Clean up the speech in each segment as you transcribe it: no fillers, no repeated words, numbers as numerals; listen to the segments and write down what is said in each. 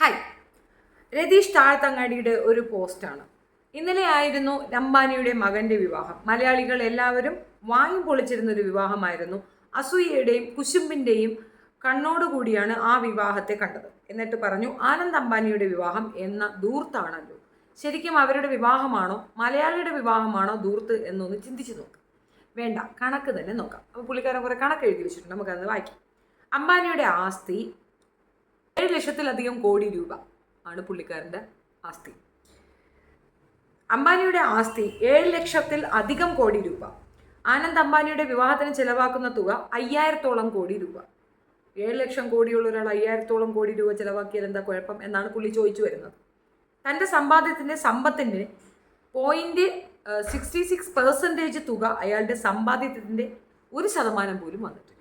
Hi, Ratheesh താഴത്തങ്ങാടിയുടെ ഒരു പോസ്റ്റാണ്. ഇന്നലെ ആയിരുന്നു അംബാനിയുടെ മകന്റെ വിവാഹം. മലയാളികൾ എല്ലാവരും വായും പൊളിച്ചിരുന്ന ഒരു വിവാഹമായിരുന്നു. അസൂയയുടെയും കുശുമ്പിന്റെയും കണ്ണോടുകൂടിയാണ് ആ വിവാഹത്തെ കണ്ടത്. എന്നിട്ട് പറഞ്ഞു, ആനന്ദ് അംബാനിയുടെ വിവാഹം എന്ന ധൂർത്താണല്ലോ. ശരിക്കും അവരുടെ വിവാഹമാണോ മലയാളിയുടെ വിവാഹമാണോ ധൂർത്ത് എന്നൊന്ന് ചിന്തിച്ചു നോക്കാം. വേണ്ട, കണക്ക് തന്നെ നോക്കാം. അപ്പോൾ പുള്ളിക്കാരൻ കുറെ കണക്ക് എഴുതി വെച്ചിട്ടുണ്ട്, നമുക്കത് വായിക്കാം. അംബാനിയുടെ ആസ്തി 7 ലക്ഷത്തിലധികം കോടി രൂപ ആണ് പുള്ളിക്കാരൻ്റെ ആസ്തി. അംബാനിയുടെ ആസ്തി 7 ലക്ഷത്തിൽ അധികം കോടി രൂപ. ആനന്ദ് അംബാനിയുടെ വിവാഹത്തിന് ചെലവാക്കുന്ന തുക 5000-ഓളം കോടി രൂപ. 7 ലക്ഷം കോടിയുള്ള ഒരാൾ 5000-ഓളം കോടി രൂപ ചെലവാക്കിയാൽ എന്താ കുഴപ്പം എന്നാണ് പുള്ളി ചോദിച്ചു വരുന്നത്. തൻ്റെ സമ്പത്തിൻ്റെ 0.66% തുക അയാളുടെ സമ്പാദ്യത്തിൻ്റെ 1% പോലും വന്നിട്ടില്ല.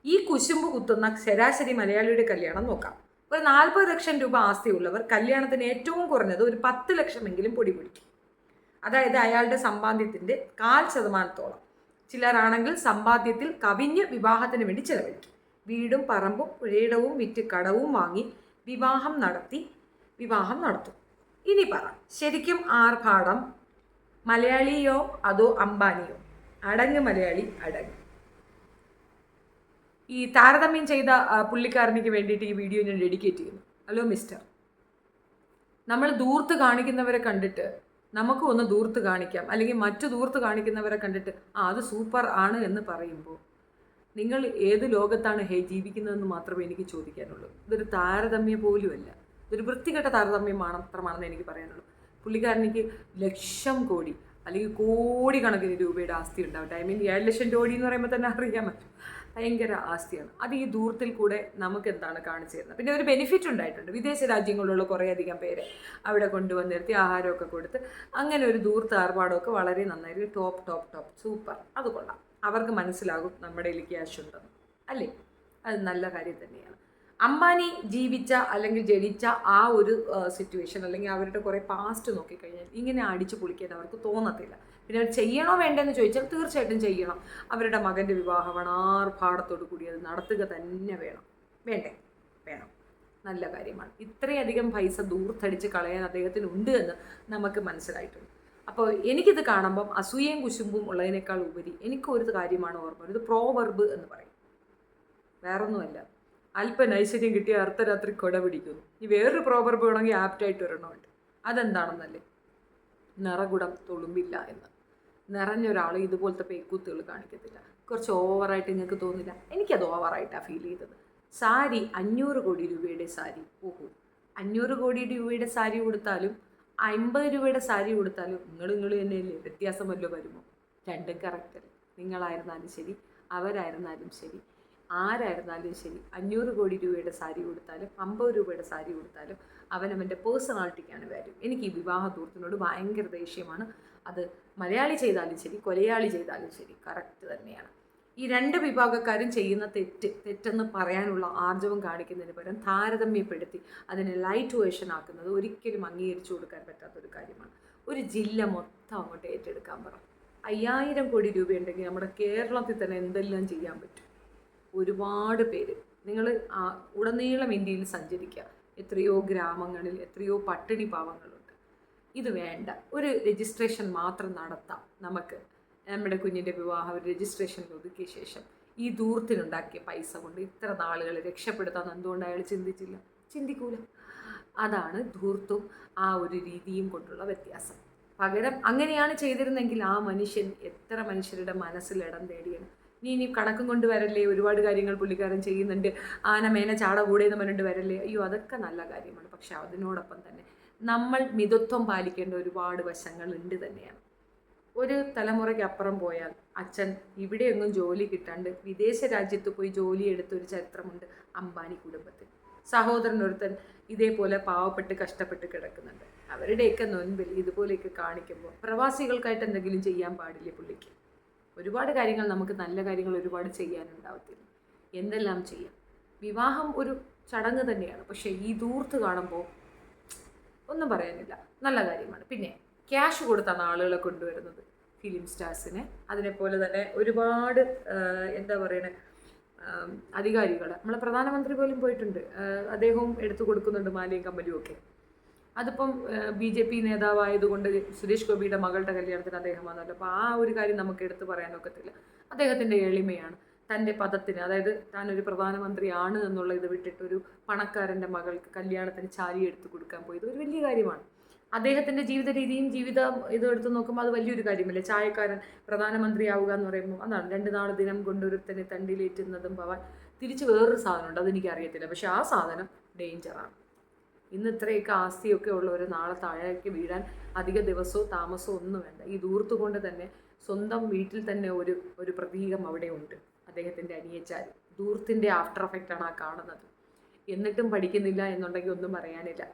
ഈ കുശുമ്പ് കുത്തുന്ന ശരാശരി മലയാളിയുടെ കല്യാണം നോക്കാം. ഒരു 40 ലക്ഷം രൂപ ആസ്തിയുള്ളവർ കല്യാണത്തിന് ഏറ്റവും കുറഞ്ഞത് ഒരു 10 ലക്ഷമെങ്കിലും പൊടി പിടിക്കും. അതായത് അയാളുടെ സമ്പാദ്യത്തിൻ്റെ 0.25%. ചിലരാണെങ്കിൽ സമ്പാദ്യത്തിൽ കവിഞ്ഞ് വിവാഹത്തിന് വേണ്ടി ചെലവഴിക്കും. വീടും പറമ്പും പുരയിടവും വിറ്റ് കടവും വാങ്ങി വിവാഹം നടത്തും. ഇനി പറ, ശരിക്കും ആർഭാടം മലയാളിയോ അതോ അംബാനിയോ? അടങ്ങ് മലയാളി, അടങ്ങ്. ഈ താരതമ്യം ചെയ്ത പുള്ളിക്കാരനിക്ക് വേണ്ടിയിട്ട് ഈ വീഡിയോ ഞാൻ ഡെഡിക്കേറ്റ് ചെയ്യുന്നു. ഹലോ മിസ്റ്റർ, നമ്മൾ ദൂർത്ത് കാണിക്കുന്നവരെ കണ്ടിട്ട് നമുക്കും ഒന്ന് ദൂർത്ത് കാണിക്കാം, അല്ലെങ്കിൽ മറ്റു ദൂർത്ത് കാണിക്കുന്നവരെ കണ്ടിട്ട് അത് സൂപ്പർ ആണ് എന്ന് പറയുമ്പോൾ നിങ്ങൾ ഏത് ലോകത്താണ് ജീവിക്കുന്നതെന്ന് മാത്രമേ എനിക്ക് ചോദിക്കാനുള്ളൂ. ഇതൊരു താരതമ്യം പോലുമല്ല, ഇതൊരു വൃത്തികെട്ട താരതമ്യം മാത്രമാണെന്ന് എനിക്ക് പറയാനുള്ളൂ. പുള്ളിക്കാരനിക്ക് ലക്ഷം കോടി അല്ലെങ്കിൽ കോടിക്കണക്കിന് രൂപയുടെ ആസ്തി ഉണ്ടാവട്ടെ. 7 ലക്ഷം കോടി എന്ന് പറയുമ്പോൾ തന്നെ അറിയാൻ പറ്റും, ഭയങ്കര ആസ്തിയാണ്. അത് ഈ ദൂരത്തിൽ കൂടെ നമുക്ക് എന്താണ് കാണിച്ചു തരുന്നത്? പിന്നെ ഒരു ബെനിഫിറ്റ് ഉണ്ടായിട്ടുണ്ട്. വിദേശ രാജ്യങ്ങളിലുള്ള കുറേയധികം പേര് അവിടെ കൊണ്ടുവന്നിരുത്തി ആഹാരമൊക്കെ കൊടുത്ത് അങ്ങനെ ഒരു ദൂർത്ത് ആർഭാടമൊക്കെ വളരെ നന്നായി ടോപ്പ് സൂപ്പർ. അത് കൊള്ളാം. അവർക്ക് മനസ്സിലാകും നമ്മുടെ കയ്യിൽ ക്യാഷ് ഉണ്ടെന്ന്, അല്ലേ? അത് നല്ല കാര്യം തന്നെയാണ്. അംബാനി ജീവിച്ച അല്ലെങ്കിൽ ജനിച്ച ആ ഒരു സിറ്റുവേഷൻ അല്ലെങ്കിൽ അവരുടെ കുറേ പാസ്റ്റ് നോക്കിക്കഴിഞ്ഞാൽ ഇങ്ങനെ അടിച്ചു പൊളിക്കാൻ അവർക്ക് തോന്നത്തില്ല. പിന്നെ അവർ ചെയ്യണോ വേണ്ടെന്ന് ചോദിച്ചാൽ തീർച്ചയായിട്ടും ചെയ്യണം. അവരുടെ മകൻ്റെ വിവാഹമാണ്, ആർഭാടത്തോടു കൂടി അത് നടത്തുക തന്നെ വേണം. നല്ല കാര്യമാണ്. ഇത്രയധികം പൈസ ദൂർത്തടിച്ച് കളയാൻ അദ്ദേഹത്തിന് ഉണ്ട് എന്ന് നമുക്ക് മനസ്സിലായിട്ടുണ്ട്. അപ്പോൾ എനിക്കിത് കാണുമ്പം അസൂയയും കുശുമ്പും ഉള്ളതിനേക്കാൾ ഉപരി എനിക്കൊരു കാര്യമാണ് ഓർമ്മ. ഇത് പ്രോവർബ് എന്ന് പറയും, വേറൊന്നുമല്ല. അല്പം ഐശ്വര്യം കിട്ടിയ അർദ്ധരാത്രി കൊട പിടിക്കുന്നു. ഈ വേറൊരു പ്രോവർബ് വേണമെങ്കിൽ ആപ്റ്റായിട്ട് ഒരെണ്ണമുണ്ട്. അതെന്താണെന്നല്ലേ? നിറകുടം തുളുമ്പില്ല എന്ന്. നിറഞ്ഞൊരാൾ ഇതുപോലത്തെ പേക്കൂത്തുകൾ കാണിക്കത്തില്ല. കുറച്ച് ഓവറായിട്ട് നിങ്ങൾക്ക് തോന്നില്ല? എനിക്കത് ഓവറായിട്ടാണ് ഫീൽ ചെയ്തത്. സാരി 500 കോടി രൂപയുടെ സാരി. 500 കോടി രൂപയുടെ സാരി കൊടുത്താലും 50 രൂപയുടെ സാരി കൊടുത്താലും നിങ്ങൾ തന്നെയല്ലേ? വ്യത്യാസം വല്ലതും വരുമോ? രണ്ടും കറക്റ്റല്ലേ? നിങ്ങളായിരുന്നാലും ശരി, അവരായിരുന്നാലും ശരി, ആരായിരുന്നാലും ശരി, 500 കോടി രൂപയുടെ സാരി കൊടുത്താലും 50 രൂപയുടെ സാരി കൊടുത്താലും അവനവൻ്റെ പേഴ്സണാലിറ്റിക്കാണ് വാല്യൂ. എനിക്ക് ഈ വിവാഹ ദൂരത്തിനോട് ഭയങ്കര ദേഷ്യമാണ്. അത് മലയാളി ചെയ്താലും ശരി, കൊലയാളി ചെയ്താലും ശരി, കറക്റ്റ് തന്നെയാണ്. ഈ 2 വിഭാഗക്കാരും ചെയ്യുന്ന തെറ്റെന്ന് പറയാനുള്ള ആർജവം കാണിക്കുന്നതിന് പകരം താരതമ്യപ്പെടുത്തി അതിനെ ലൈറ്റ് വേർഷൻ ആക്കുന്നത് ഒരിക്കലും അംഗീകരിച്ചു കൊടുക്കാൻ പറ്റാത്തൊരു കാര്യമാണ്. ഒരു ജില്ല മൊത്തം അങ്ങോട്ട് ഏറ്റെടുക്കാൻ പറ. 5000 കോടി രൂപയുണ്ടെങ്കിൽ നമ്മുടെ കേരളത്തിൽ തന്നെ എന്തെല്ലാം ചെയ്യാൻ പറ്റും? ഒരുപാട് പേര്. നിങ്ങൾ ഉടനീളം ഇന്ത്യയിൽ സഞ്ചരിക്കുക, എത്രയോ ഗ്രാമങ്ങളിൽ എത്രയോ പട്ടിണി പാവങ്ങളുണ്ട്. ഇത് വേണ്ട. ഒരു രജിസ്ട്രേഷൻ മാത്രം നടത്താം നമുക്ക്. നമ്മുടെ കുഞ്ഞിൻ്റെ വിവാഹം ഒരു രജിസ്ട്രേഷനിൽ ഒതുക്കിയ ശേഷം ഈ ദൂരത്തിനുണ്ടാക്കിയ പൈസ കൊണ്ട് ഇത്ര നാളുകളെ രക്ഷപ്പെടുത്താൻ എന്തുകൊണ്ട് അയാൾ ചിന്തിക്കൂല. അതാണ് ധൂർത്തും ആ ഒരു രീതിയും കൊണ്ടുള്ള വ്യത്യാസം. പകരം അങ്ങനെയാണ് ചെയ്തിരുന്നെങ്കിൽ ആ മനുഷ്യൻ എത്ര മനുഷ്യരുടെ മനസ്സിൽ ഇടം തേടിയാണ്. ഇനി കണക്കും കൊണ്ട് വരല്ലേ? ഒരുപാട് കാര്യങ്ങൾ പുള്ളിക്കാരൻ ചെയ്യുന്നുണ്ട്. ആന മേന ചാട കൂടെ എന്ന് പറഞ്ഞിട്ട് വരല്ലേ? അയ്യോ, അതൊക്കെ നല്ല കാര്യമാണ്. പക്ഷെ അതിനോടൊപ്പം തന്നെ നമ്മൾ മിതത്വം പാലിക്കേണ്ട ഒരുപാട് വശങ്ങളുണ്ട് തന്നെയാണ്. ഒരു തലമുറയ്ക്ക് അപ്പുറം പോയാൽ അച്ഛൻ ഇവിടെയൊന്നും ജോലി കിട്ടാണ്ട് വിദേശ രാജ്യത്ത് പോയി ജോലി എടുത്തൊരു ചരിത്രമുണ്ട് അംബാനി കുടുംബത്തിൽ. സഹോദരൻ ഒരുത്തൻ ഇതേപോലെ പാവപ്പെട്ട് കഷ്ടപ്പെട്ട് കിടക്കുന്നുണ്ട്. അവരുടെയൊക്കെ മുൻപിൽ ഇതുപോലെയൊക്കെ കാണിക്കുമ്പോൾ പ്രവാസികൾക്കായിട്ട് എന്തെങ്കിലും ചെയ്യാൻ പാടില്ലേ പുള്ളിക്ക്? ഒരുപാട് കാര്യങ്ങൾ, നമുക്ക് നല്ല കാര്യങ്ങൾ ഒരുപാട് ചെയ്യാനുണ്ടാവത്തില്ല. എന്തെല്ലാം ചെയ്യാം. വിവാഹം ഒരു ചടങ്ങ് തന്നെയാണ്. പക്ഷേ ഈ ദൂർത്ത് കാണുമ്പോൾ ഒന്നും പറയാനില്ല, നല്ല കാര്യമാണ്. പിന്നെ ക്യാഷ് കൊടുത്താണ് ആളുകളെ കൊണ്ടുവരുന്നത്, ഫിലിം സ്റ്റാർസിനെ. അതിനെപ്പോലെ തന്നെ ഒരുപാട് എന്താ പറയണേ, അധികാരികൾ, നമ്മളെ പ്രധാനമന്ത്രി പോലും പോയിട്ടുണ്ട്, അദ്ദേഹവും എടുത്തു കൊടുക്കുന്നുണ്ട് മാലയും കമ്മലും ഒക്കെ. അതിപ്പം BJP നേതാവായതുകൊണ്ട് സുരേഷ് ഗോപിയുടെ മകളുടെ കല്യാണത്തിന് അദ്ദേഹം വന്നല്ലോ. അപ്പോൾ ആ ഒരു കാര്യം നമുക്ക് എടുത്തു പറയാനൊക്കത്തില്ല. അദ്ദേഹത്തിൻ്റെ എളിമയാണ്. തൻ്റെ പദത്തിന്, അതായത് താനൊരു പ്രധാനമന്ത്രിയാണ് എന്നുള്ള ഇത് വിട്ടിട്ട് ഒരു പണക്കാരൻ്റെ മകൾക്ക് കല്യാണത്തിന് ചാരി എടുത്ത് കൊടുക്കാൻ പോയത് ഒരു വലിയ കാര്യമാണ്. അദ്ദേഹത്തിൻ്റെ ജീവിത രീതിയും ഇതും എടുത്ത് നോക്കുമ്പോൾ അത് വലിയൊരു കാര്യമല്ലേ. ചായക്കാരൻ പ്രധാനമന്ത്രിയാവുക എന്ന് പറയുമ്പോൾ അതാണ് 2 നാൾ ദിനം കൊണ്ടൊരുത്തനെ തണ്ടിലേറ്റുന്നതും പവൻ. തിരിച്ച് വേറൊരു സാധനമുണ്ട്, അതെനിക്കറിയത്തില്ല, പക്ഷെ ആ സാധനം ഡേഞ്ചറാണ്. ഇന്ന് ഇത്രയൊക്കെ ആസ്തിയൊക്കെ ഉള്ളവർ നാളെ താഴേക്ക് വീഴാൻ അധിക ദിവസവും താമസവും ഒന്നും വേണ്ട. ഈ ദൂർത്ത് കൊണ്ട് തന്നെ സ്വന്തം വീട്ടിൽ തന്നെ ഒരു പ്രതീകം അവിടെ ഉണ്ട്. അദ്ദേഹത്തിൻ്റെ അനിയച്ചാൽ ദൂർത്തിൻ്റെ ആഫ്റ്റർ എഫക്റ്റാണ് ആ കാണുന്നത്. എന്നിട്ടും പഠിക്കുന്നില്ല എന്നുണ്ടെങ്കിൽ ഒന്നും പറയാനില്ല.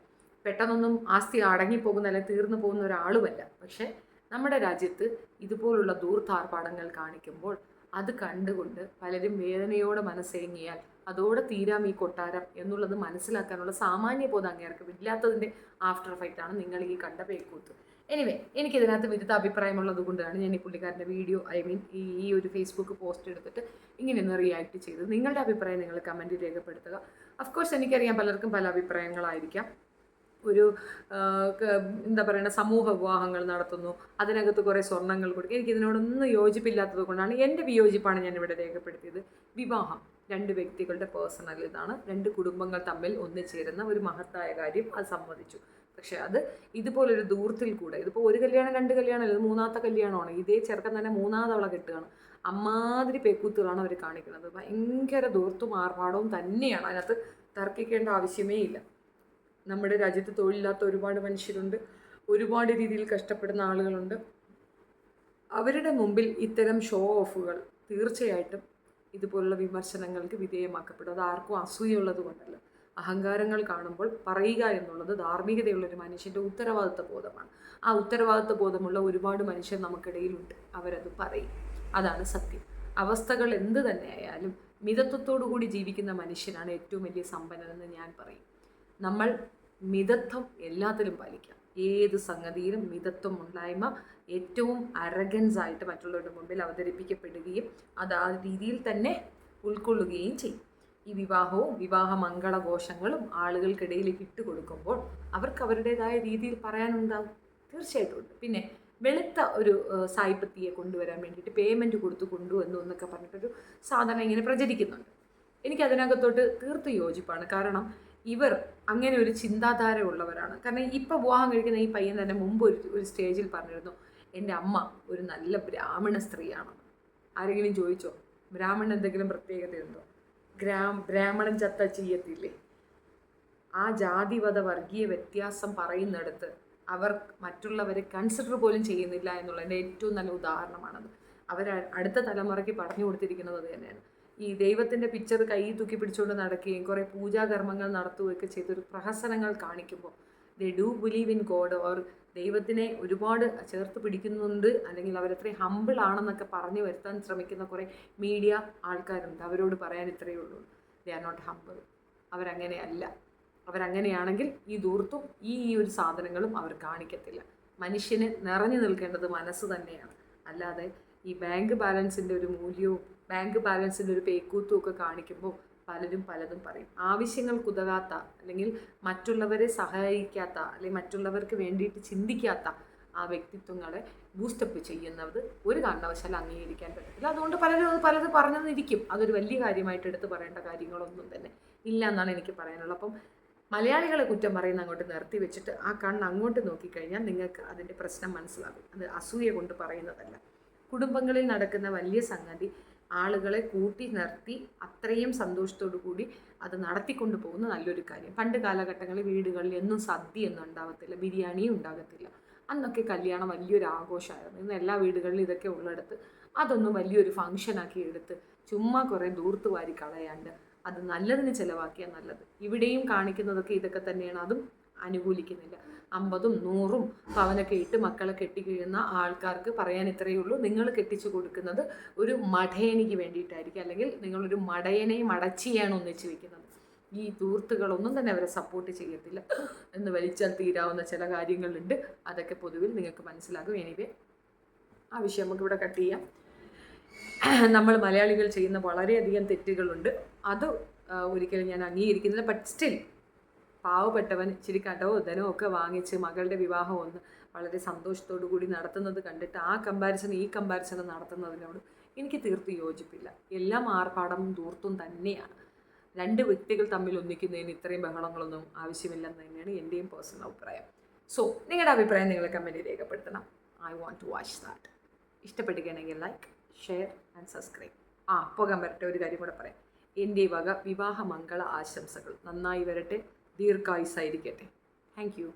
പെട്ടെന്നൊന്നും ആസ്തി അടങ്ങിപ്പോകുന്ന അല്ലെങ്കിൽ തീർന്നു പോകുന്ന ഒരാളുമല്ല. പക്ഷേ നമ്മുടെ രാജ്യത്ത് ഇതുപോലുള്ള ദൂർത്താർപ്പാടങ്ങൾ കാണിക്കുമ്പോൾ അത് കണ്ടുകൊണ്ട് പലരും വേദനയോടെ മനസ്സേങ്ങിയാൽ അതോടെ തീരാം ഈ കൊട്ടാരം എന്നുള്ളത് മനസ്സിലാക്കാനുള്ള സാമാന്യ ബോധം അങ്ങേർക്ക് ഇല്ലാത്തതിൻ്റെ ആഫ്റ്റർ എഫക്റ്റാണ് നിങ്ങൾ ഈ കണ്ട പേക്കൂത്ത്. എനിവേ, എനിക്കിതിനകത്ത് വിരുദ്ധ അഭിപ്രായമുള്ളത് കൊണ്ടാണ് ഞാൻ ഈ പുള്ളിക്കാരൻ്റെ വീഡിയോ ഈ ഒരു ഫേസ്ബുക്ക് പോസ്റ്റ് എടുത്തിട്ട് ഇങ്ങനെയൊന്ന് റിയാക്ട് ചെയ്തത്. നിങ്ങളുടെ അഭിപ്രായം നിങ്ങൾ കമൻറ്റിൽ രേഖപ്പെടുത്തുക. അഫ്കോഴ്സ് എനിക്കറിയാം പലർക്കും പല അഭിപ്രായങ്ങളായിരിക്കാം. ഒരു എന്താ പറയുക, സമൂഹ വിവാഹങ്ങൾ നടത്തുന്നു, അതിനകത്ത് കുറേ സ്വർണ്ണങ്ങൾ കൊടുക്കും. എനിക്കിതിനോടൊന്നും യോജിപ്പില്ലാത്തത് കൊണ്ടാണ് എൻ്റെ വിയോജിപ്പാണ് ഞാനിവിടെ രേഖപ്പെടുത്തിയത്. വിവാഹം 2 വ്യക്തികളുടെ പേഴ്സണൽ ഇതാണ്. 2 കുടുംബങ്ങൾ തമ്മിൽ ഒന്നിച്ചേരുന്ന ഒരു മഹത്തായ കാര്യം, അത് സമ്മതിച്ചു. പക്ഷേ അത് ഇതുപോലൊരു ദൂരത്തിൽ കൂടെ, ഇതിപ്പോൾ 1 കല്യാണം 2 കല്യാണം അല്ല, ഇത് 3ാമത്തെ കല്യാണമാണ്. ഇതേ ചെറുക്കൻ തന്നെ 3ാം തവണ കെട്ടുകയാണ്. അമ്മാതിരി പേക്കൂത്തുകളാണ് അവർ കാണിക്കുന്നത്. ഭയങ്കര ദൂർത്തും ആർഭാടവും തന്നെയാണ്. അതിനകത്ത് തർക്കിക്കേണ്ട ആവശ്യമേ ഇല്ല. നമ്മുടെ രാജ്യത്ത് തൊഴിലില്ലാത്ത ഒരുപാട് മനുഷ്യരുണ്ട്, ഒരുപാട് രീതിയിൽ കഷ്ടപ്പെടുന്ന ആളുകളുണ്ട്. അവരുടെ മുമ്പിൽ ഇത്തരം ഷോ ഓഫുകൾ തീർച്ചയായിട്ടും ഇതുപോലുള്ള വിമർശനങ്ങൾക്ക് വിധേയമാക്കപ്പെടും. അത് ആർക്കും അസൂയുള്ളത് കൊണ്ടല്ല. അഹങ്കാരങ്ങൾ കാണുമ്പോൾ പറയുക എന്നുള്ളത് ധാർമ്മികതയുള്ളൊരു മനുഷ്യൻ്റെ ഉത്തരവാദിത്വ ബോധമാണ്. ആ ഉത്തരവാദിത്വ ബോധമുള്ള ഒരുപാട് മനുഷ്യർ നമുക്കിടയിലുണ്ട്. അവരത് പറയും. അതാണ് സത്യം. അവസ്ഥകൾ എന്ത് തന്നെയായാലും മിതത്വത്തോടു കൂടി ജീവിക്കുന്ന മനുഷ്യനാണ് ഏറ്റവും വലിയ സമ്പന്നനെന്ന് ഞാൻ പറയും. നമ്മൾ മിതത്വം എല്ലാത്തിലും പാലിക്കാം. ഏത് സംഗതിയിലും മിതത്വം ഉണ്ടായ്മ ഏറ്റവും അരഗൻസായിട്ട് മറ്റുള്ളവരുടെ മുമ്പിൽ അവതരിപ്പിക്കപ്പെടുകയും അത് ആ രീതിയിൽ തന്നെ ഉൾക്കൊള്ളുകയും ചെയ്യും. ഈ വിവാഹവും വിവാഹ മംഗളഘോഷങ്ങളും ആളുകൾക്കിടയിലേക്ക് ഇട്ടുകൊടുക്കുമ്പോൾ അവർക്ക് അവരുടേതായ രീതിയിൽ പറയാനുണ്ടാകും. തീർച്ചയായിട്ടും ഉണ്ട്. പിന്നെ വെളുത്ത ഒരു സായിപ്പത്തിയെ കൊണ്ടുവരാൻ വേണ്ടിയിട്ട് പേയ്മെൻറ്റ് കൊടുത്ത് കൊണ്ടുവന്നു എന്നൊക്കെ പറഞ്ഞിട്ടൊരു സാധനം ഇങ്ങനെ പ്രചരിക്കുന്നുണ്ട്. എനിക്കതിനകത്തോട്ട് തീർത്തും യോജിപ്പാണ്. കാരണം ഇവർ അങ്ങനെ ഒരു ചിന്താധാര ഉള്ളവരാണ്. കാരണം ഇപ്പോൾ വിവാഹം കഴിക്കുന്ന ഈ പയ്യൻ തന്നെ മുമ്പ് ഒരു സ്റ്റേജിൽ പറഞ്ഞിരുന്നു, എൻ്റെ അമ്മ ഒരു നല്ല ബ്രാഹ്മണ സ്ത്രീയാണ്. ആരെങ്കിലും ചോദിച്ചോ ബ്രാഹ്മണൻ എന്തെങ്കിലും പ്രത്യേകതയുണ്ടോ? ബ്രാഹ്മണൻ ചത്ത ചെയ്യത്തില്ലേ? ആ ജാതിവധ വർഗീയ വ്യത്യാസം പറയുന്നിടത്ത് അവർ മറ്റുള്ളവരെ കൺസിഡർ പോലും ചെയ്യുന്നില്ല എന്നുള്ളതിൻ്റെ ഏറ്റവും നല്ല ഉദാഹരണമാണത്. അവർ അടുത്ത തലമുറയ്ക്ക് പറഞ്ഞു കൊടുത്തിരിക്കുന്നത് അത് തന്നെയാണ്. ഈ ദൈവത്തിൻ്റെ പിക്ചർ കൈ തൂക്കി പിടിച്ചുകൊണ്ട് നടക്കുകയും കുറേ പൂജാകർമ്മങ്ങൾ നടത്തുകയൊക്കെ ചെയ്തൊരു പ്രഹസനങ്ങൾ കാണിക്കുമ്പോൾ they do believe in God, അവർ ദൈവത്തിനെ ഒരുപാട് ചേർത്ത് പിടിക്കുന്നുണ്ട്, അല്ലെങ്കിൽ അവരത്രയും ഹമ്പിൾ ആണെന്നൊക്കെ പറഞ്ഞു വരുത്താൻ ശ്രമിക്കുന്ന കുറേ മീഡിയ ആൾക്കാരുണ്ട്. അവരോട് പറയാൻ ഇത്രയേ ഉള്ളൂ, ദേ ആർ നോട്ട് ഹമ്പിൾ. അവരങ്ങനെയല്ല. അവരങ്ങനെയാണെങ്കിൽ ഈ ദൂർത്തും ഈ ഒരു സാധനങ്ങളും അവർ കാണിക്കത്തില്ല. മനുഷ്യന് നിറഞ്ഞു നിൽക്കേണ്ടത് മനസ്സ് തന്നെയാണ്. അല്ലാതെ ഈ ബാങ്ക് ബാലൻസിൻ്റെ ഒരു മൂല്യവും ബാങ്ക് ബാലൻസിൻ്റെ ഒരു പേക്കൂത്തും ഒക്കെ കാണിക്കുമ്പോൾ പലരും പലതും പറയും. ആവശ്യങ്ങൾക്കുതകാത്ത, അല്ലെങ്കിൽ മറ്റുള്ളവരെ സഹായിക്കാത്ത, അല്ലെങ്കിൽ മറ്റുള്ളവർക്ക് വേണ്ടിയിട്ട് ചിന്തിക്കാത്ത ആ വ്യക്തിത്വങ്ങളെ ബൂസ്റ്റപ്പ് ചെയ്യുന്നത് ഒരു കാരണവശാലും അംഗീകരിക്കാൻ പറ്റത്തില്ല. അതുകൊണ്ട് പലത് പറഞ്ഞെന്നിരിക്കും. അതൊരു വലിയ കാര്യമായിട്ട് എടുത്ത് പറയേണ്ട കാര്യങ്ങളൊന്നും തന്നെ ഇല്ല എന്നാണ് എനിക്ക് പറയാനുള്ളത്. അപ്പം മലയാളികളെ കുറ്റം പറയുന്ന അങ്ങോട്ട് നിർത്തി വെച്ചിട്ട് ആ കണ്ണ് അങ്ങോട്ട് നോക്കിക്കഴിഞ്ഞാൽ നിങ്ങൾക്ക് അതിൻ്റെ പ്രശ്നം മനസ്സിലാകും. അത് അസൂയ കൊണ്ട് പറയുന്നതല്ല. കുടുംബങ്ങളിൽ നടക്കുന്ന വലിയ സംഗതി ആളുകളെ കൂട്ടി നിർത്തി അത്രയും സന്തോഷത്തോടു കൂടി അത് നടത്തിക്കൊണ്ടു പോകുന്ന നല്ലൊരു കാര്യം. പണ്ട് കാലഘട്ടങ്ങളിൽ വീടുകളിൽ എന്നും സദ്യയൊന്നും ഉണ്ടാകത്തില്ല, ബിരിയാണിയും ഉണ്ടാകത്തില്ല. അന്നൊക്കെ കല്യാണം വലിയൊരു ആഘോഷമായിരുന്നു. ഇന്ന് എല്ലാ വീടുകളിലും ഇതൊക്കെ ഉള്ളിടത്ത് അതൊന്നും വലിയൊരു ഫംഗ്ഷനാക്കി എടുത്ത് ചുമ്മാ കുറേ ദൂർത്ത് വാരി കളയാണ്ട് അത് നല്ലതിന് ചിലവാക്കിയാൽ നല്ലത്. ഇവിടെയും കാണിക്കുന്നതൊക്കെ ഇതൊക്കെ തന്നെയാണ്. അതും അനുകൂലിക്കുന്നില്ല. 50ഉം 100ഉം പവനൊക്കെ ഇട്ട് മക്കളെ കെട്ടിക്കഴിയുന്ന ആൾക്കാർക്ക് പറയാൻ ഇത്രയേ ഉള്ളൂ, നിങ്ങൾ കെട്ടിച്ചു കൊടുക്കുന്നത് ഒരു മടയനിക്ക് വേണ്ടിയിട്ടായിരിക്കും, അല്ലെങ്കിൽ നിങ്ങളൊരു മടയനെയും മടച്ചിയാണ് ഒന്നിച്ച് വെക്കുന്നത്. ഈ ദൂർത്തുകളൊന്നും തന്നെ അവരെ സപ്പോർട്ട് ചെയ്യത്തില്ല എന്ന് വലിച്ചാൽ തീരാവുന്ന ചില കാര്യങ്ങളുണ്ട്. അതൊക്കെ പൊതുവിൽ നിങ്ങൾക്ക് മനസ്സിലാകും. എനിവേ, ആ വിഷയം നമുക്കിവിടെ കട്ട് ചെയ്യാം. നമ്മൾ മലയാളികൾ ചെയ്യുന്ന വളരെയധികം തെറ്റുകളുണ്ട്. അത് ഒരിക്കലും ഞാൻ അംഗീകരിക്കുന്നില്ല. ബട്ട് സ്റ്റിൽ പാവപ്പെട്ടവൻ ഇച്ചിരി കടമോ ധനമോ ഒക്കെ വാങ്ങിച്ച് മകളുടെ വിവാഹം ഒന്ന് വളരെ സന്തോഷത്തോടു കൂടി നടത്തുന്നത് കണ്ടിട്ട് ഈ കമ്പാരിസൺ നടത്തുന്നതിനോട് എനിക്ക് തീർത്തും യോജിപ്പില്ല. എല്ലാം ആർഭാടവും ധൂർത്തും തന്നെയാണ്. രണ്ട് വ്യക്തികൾ തമ്മിൽ ഒന്നിക്കുന്നതിന് ഇത്രയും ബഹളങ്ങളൊന്നും ആവശ്യമില്ലെന്ന് തന്നെയാണ് എൻ്റെയും പേഴ്സണൽ അഭിപ്രായം. സോ നിങ്ങളുടെ അഭിപ്രായം നിങ്ങൾ കമൻറ്റിൽ രേഖപ്പെടുത്തണം. I want to watch that. ഇഷ്ടപ്പെടുകയാണെങ്കിൽ ലൈക്ക്, ഷെയർ ആൻഡ് സബ്സ്ക്രൈബ്. പോകാൻ വരട്ടെ, ഒരു കാര്യം കൂടെ പറയാം. എൻ്റെ വക വിവാഹ മംഗള ആശംസകൾ. നന്നായി വരട്ടെ, ദീർഘായുസ്സായിരിക്കട്ടെ. Thank you.